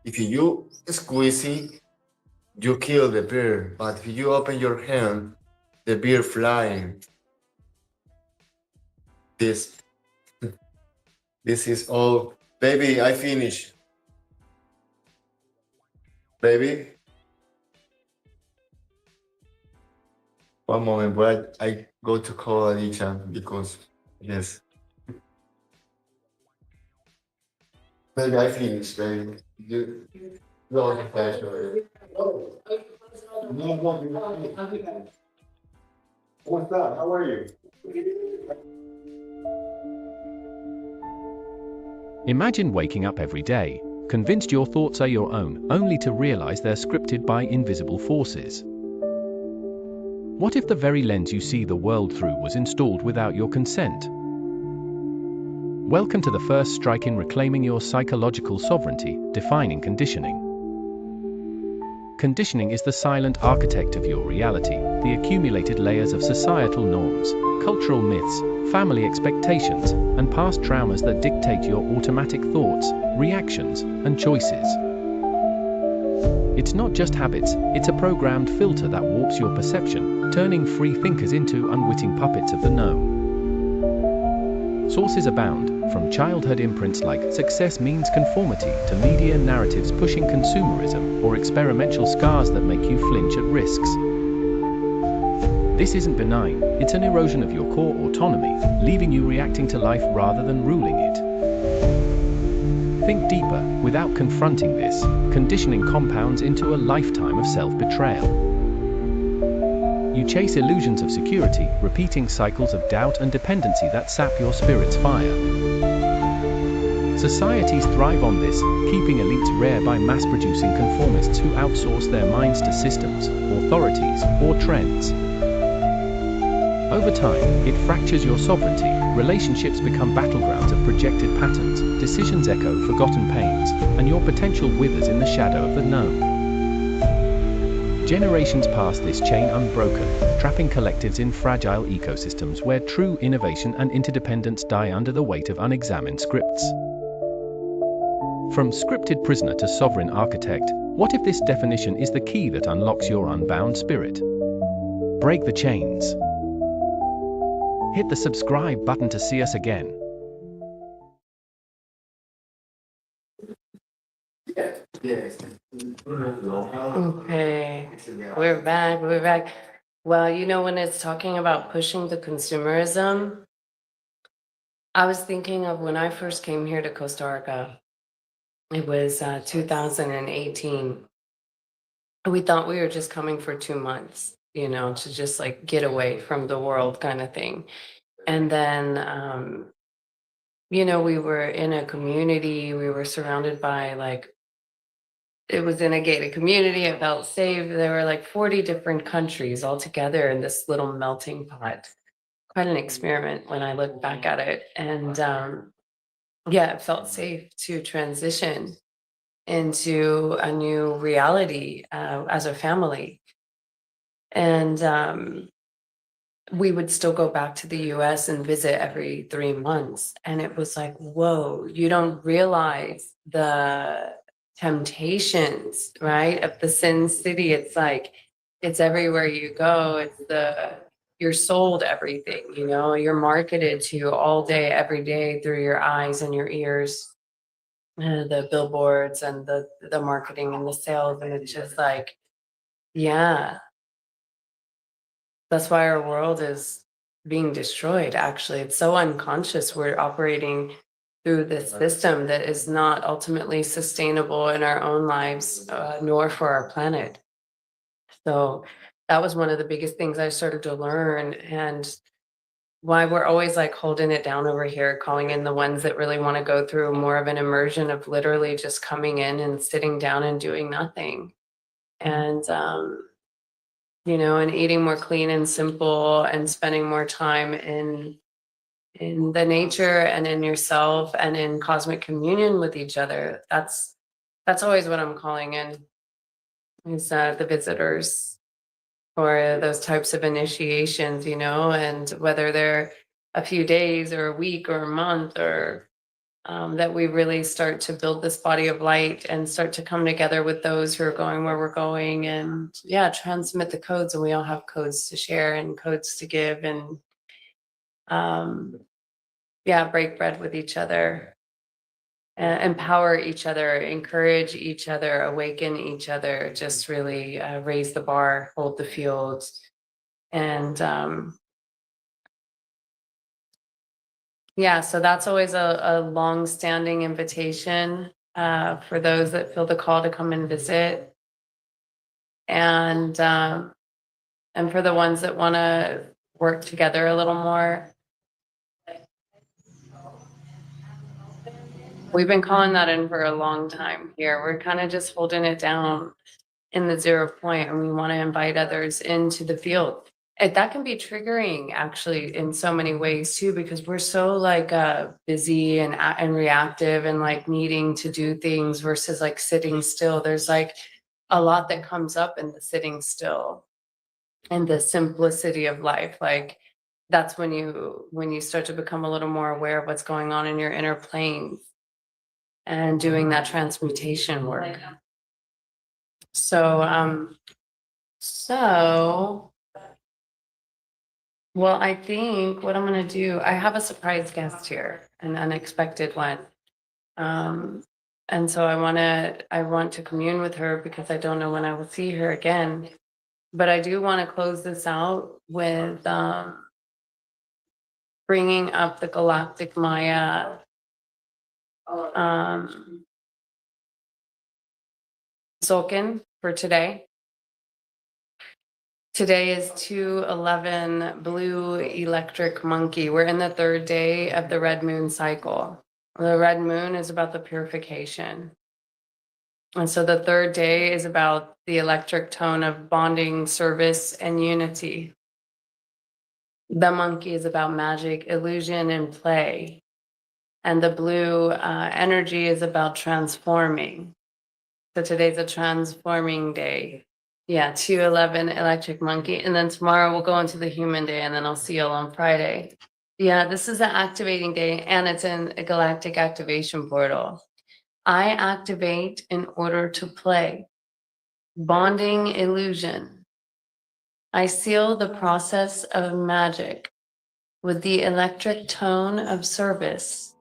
If you squeeze it, you kill the bird. But if you open your hand, the bird flying. This is all. Baby, I finish. Baby. One moment, but I go to call Alicia because, yes. Baby, I finished, baby. You don't have pleasure. What's up? How are you? Imagine waking up every day, convinced your thoughts are your own, only to realize they're scripted by invisible forces. What if the very lens you see the world through was installed without your consent? Welcome to the first strike in reclaiming your psychological sovereignty, defining conditioning. Conditioning is the silent architect of your reality, the accumulated layers of societal norms, cultural myths, family expectations, and past traumas that dictate your automatic thoughts, reactions, and choices. It's not just habits, it's a programmed filter that warps your perception, turning free thinkers into unwitting puppets of the known. Sources abound, from childhood imprints like success means conformity to media narratives pushing consumerism or experimental scars that make you flinch at risks. This isn't benign, it's an erosion of your core autonomy, leaving you reacting to life rather than ruling it. Think deeper. Without confronting this, conditioning compounds into a lifetime of self-betrayal. You chase illusions of security, repeating cycles of doubt and dependency that sap your spirit's fire. Societies thrive on this, keeping elites rare by mass-producing conformists who outsource their minds to systems, authorities, or trends. Over time, it fractures your sovereignty, relationships become battlegrounds of projected patterns, decisions echo forgotten pains, and your potential withers in the shadow of the known. Generations pass this chain unbroken, trapping collectives in fragile ecosystems where true innovation and interdependence die under the weight of unexamined scripts. From scripted prisoner to sovereign architect, what if this definition is the key that unlocks your unbound spirit? Break the chains. Hit the subscribe button to see us again. Yes. Okay, we're back. Well, you know, when it's talking about pushing the consumerism, I was thinking of when I first came here to Costa Rica. It was 2018. We thought we were just coming for 2 months, you know, to just like get away from the world kind of thing. And then, you know, we were in a community, we were surrounded by like, it was in a gated community. It felt safe. There were like 40 different countries all together in this little melting pot. Quite an experiment when I look back at it. And yeah, it felt safe to transition into a new reality as a family. And we would still go back to the US and visit every 3 months. And it was like, whoa, you don't realize the temptations, right? Of the Sin City. It's like, it's everywhere you go. You're sold everything, you know, you're marketed to all day, every day through your eyes and your ears, the billboards and the marketing and the sales. And it's just like, yeah, that's why our world is being destroyed. Actually, it's so unconscious. We're operating through this system that is not ultimately sustainable in our own lives, nor for our planet. So that was one of the biggest things I started to learn, and why we're always like holding it down over here, calling in the ones that really want to go through more of an immersion of literally just coming in and sitting down and doing nothing. And you know, and eating more clean and simple and spending more time in the nature and in yourself and in cosmic communion with each other. That's always what I'm calling in, is the visitors for those types of initiations, you know, and whether they're a few days or a week or a month, or that we really start to build this body of light and start to come together with those who are going where we're going, and yeah, transmit the codes. And we all have codes to share and codes to give, and yeah, break bread with each other, empower each other, encourage each other, awaken each other, just really raise the bar, hold the field. And yeah, so that's always a long-standing invitation for those that feel the call to come and visit, and for the ones that want to work together a little more. We've been calling that in for a long time here. We're kind of just holding it down in the 0 point, and we want to invite others into the field. That can be triggering actually in so many ways too, because we're so like busy and reactive and like needing to do things versus like sitting still. There's like a lot that comes up in the sitting still and the simplicity of life. Like that's when you start to become a little more aware of what's going on in your inner plane and doing that transmutation work. So well, I think what I'm going to do, I have a surprise guest here, an unexpected one. And so I want to commune with her because I don't know when I will see her again. But I do want to close this out with bringing up the Galactic Maya Tzolk'in for today. Today is 2/11 blue electric monkey. We're in the 3rd day of the red moon cycle. The red moon is about the purification. And so the 3rd day is about the electric tone of bonding, service, and unity. The monkey is about magic, illusion, and play. And the blue energy is about transforming. So today's a transforming day. Yeah, 2/11 electric monkey. And then tomorrow we'll go into the human day, and then I'll see you all on Friday. Yeah, this is an activating day, and it's in a galactic activation portal. I activate in order to play. Bonding illusion. I seal the process of magic with the electric tone of service.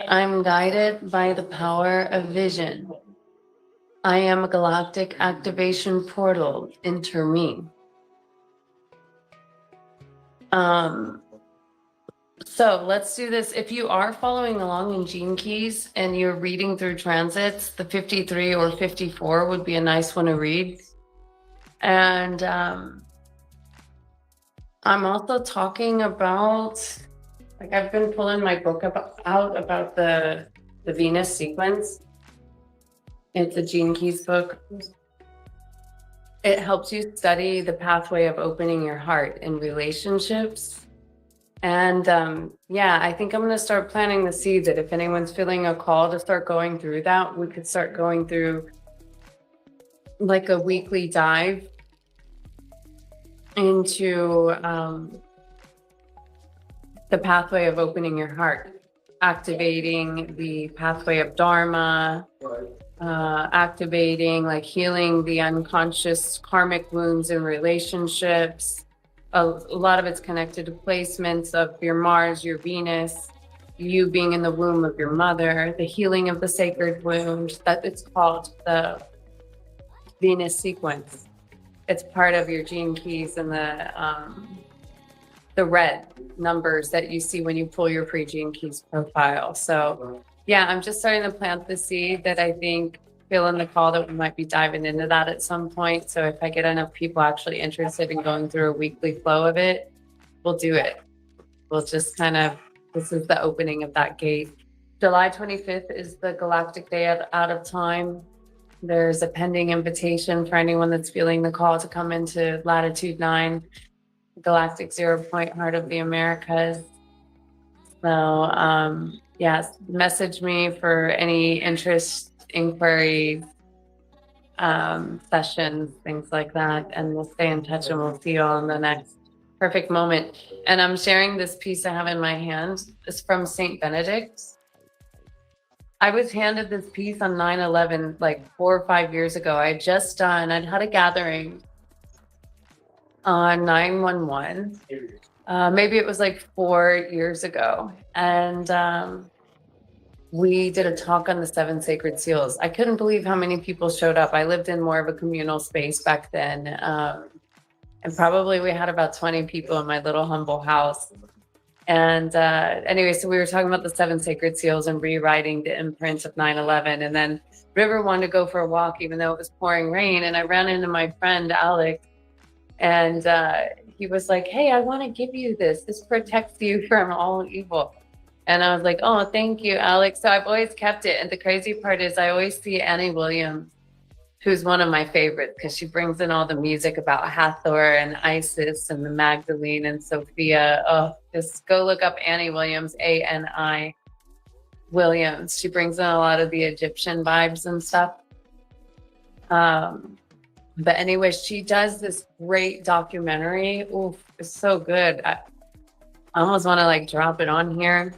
I'm guided by the power of vision. I am a galactic activation portal. Enter me. So let's do this. If you are following along in Gene Keys and you're reading through transits, the 53 or 54 would be a nice one to read. And I'm also talking about, like, I've been pulling my book out about the Venus sequence. It's a Gene Keys book. It helps you study the pathway of opening your heart in relationships. And yeah, I think I'm going to start planting the seed that if anyone's feeling a call to start going through that, we could start going through like a weekly dive into the pathway of opening your heart, activating the pathway of Dharma, activating, like healing the unconscious karmic wounds in relationships. A lot of it's connected to placements of your Mars, your Venus, you being in the womb of your mother, the healing of the sacred wound. That it's called the Venus sequence. It's part of your gene keys and the red numbers that you see when you pull your pre-gene keys profile. So yeah, I'm just starting to plant the seed that I think, feeling the call that we might be diving into that at some point. So if I get enough people actually interested in going through a weekly flow of it, we'll do it. We'll just kind of, this is the opening of that gate. July 25th is the Galactic Day out of Time. There's a pending invitation for anyone that's feeling the call to come into Latitude 9, Galactic 0 Point, Heart of the Americas. So yes, message me for any interest, inquiries, sessions, things like that, and we'll stay in touch and we'll see you all in the next perfect moment. And I'm sharing this piece I have in my hand. It's from Saint Benedict. I was handed this piece on 9/11 like 4 or 5 years ago. I'd had a gathering on 9/11. Maybe it was like 4 years ago. And we did a talk on the 7 sacred seals. I couldn't believe how many people showed up. I lived in more of a communal space back then. And probably we had about 20 people in my little humble house. And anyway, so we were talking about the 7 sacred seals and rewriting the imprint of 9/11. And then River wanted to go for a walk, even though it was pouring rain. And I ran into my friend, Alex, and he was like, hey, I want to give you this. This protects you from all evil. And I was like, oh, thank you, Alex. So I've always kept it. And the crazy part is I always see Annie Williams, who's one of my favorites, because she brings in all the music about Hathor and Isis and the Magdalene and Sophia. Oh, just go look up Annie Williams, A-N-I Williams. She brings in a lot of the Egyptian vibes and stuff. But anyway, she does this great documentary. Oof, it's so good. I almost want to like drop it on here.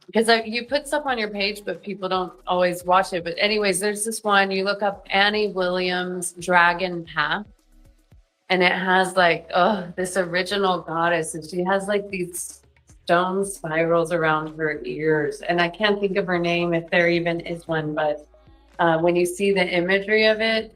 Because you put stuff on your page, but people don't always watch it. But anyways, there's this one, you look up Annie Williams Dragon Path, and it has like, this original goddess, and she has like these stone spirals around her ears. And I can't think of her name, if there even is one, but when you see the imagery of it,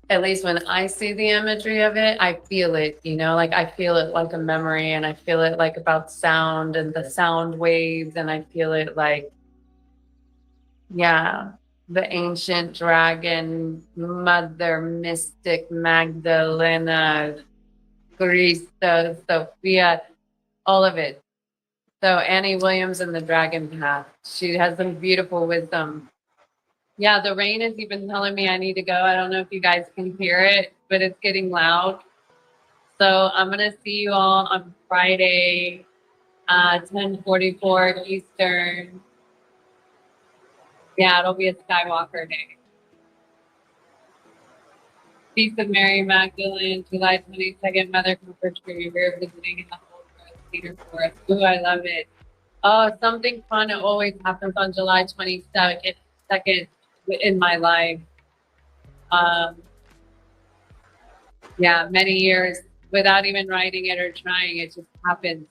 at least when I see the imagery of it, I feel it, like I feel it like a memory, and I feel it like about sound and the sound waves. And I feel it like, yeah, the ancient dragon, mother, mystic, Magdalena, Christa, Sophia, all of it. So Annie Williams and the Dragon Path, she has some beautiful wisdom. Yeah, the rain is even telling me I need to go. I don't know if you guys can hear it, but it's getting loud. So I'm going to see you all on Friday, 10:44 Eastern. Yeah, it'll be a Skywalker day. Feast of Mary Magdalene, July 22nd, Mother Comfort Tree. We're visiting in the Old Growth Cedar Forest. Ooh, I love it. Oh, something fun always happens on July 22nd in my life. Yeah, many years without even writing it or trying, it just happens,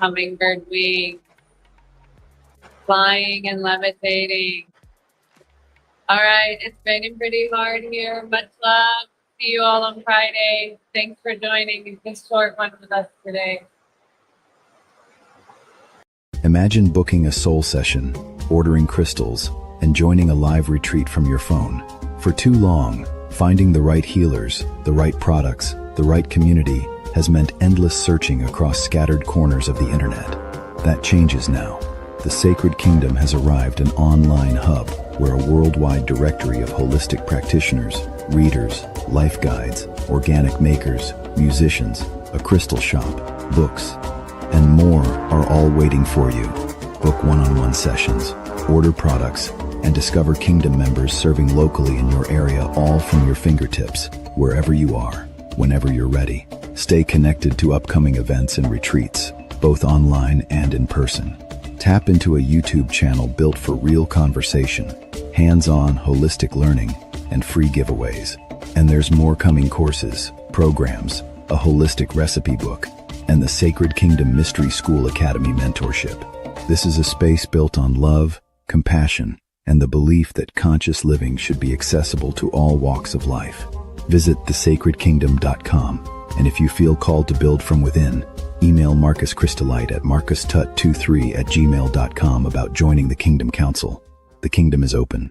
Hummingbird wing, flying and levitating. All right, it's raining pretty hard here. Much love. See you all on Friday. Thanks for joining this short one with us today. Imagine booking a soul session, ordering crystals, and joining a live retreat from your phone. For too long, finding the right healers, the right products, the right community has meant endless searching across scattered corners of the internet. That changes now. The Sacred Kingdom has arrived, an online hub where a worldwide directory of holistic practitioners, readers, life guides, organic makers, musicians, a crystal shop, books, and more are all waiting for you. Book one-on-one sessions, order products, and discover Kingdom members serving locally in your area, all from your fingertips, wherever you are, whenever you're ready. Stay connected to upcoming events and retreats, both online and in person. Tap into a YouTube channel built for real conversation, hands-on holistic learning, and free giveaways. And there's more coming: courses, programs, a holistic recipe book, and the Sacred Kingdom Mystery School Academy mentorship. This is a space built on love, compassion, and the belief that conscious living should be accessible to all walks of life. Visit thesacredkingdom.com, and if you feel called to build from within, email Marcus Crystallite at marcustut23@gmail.com about joining the Kingdom Council. The Kingdom is open.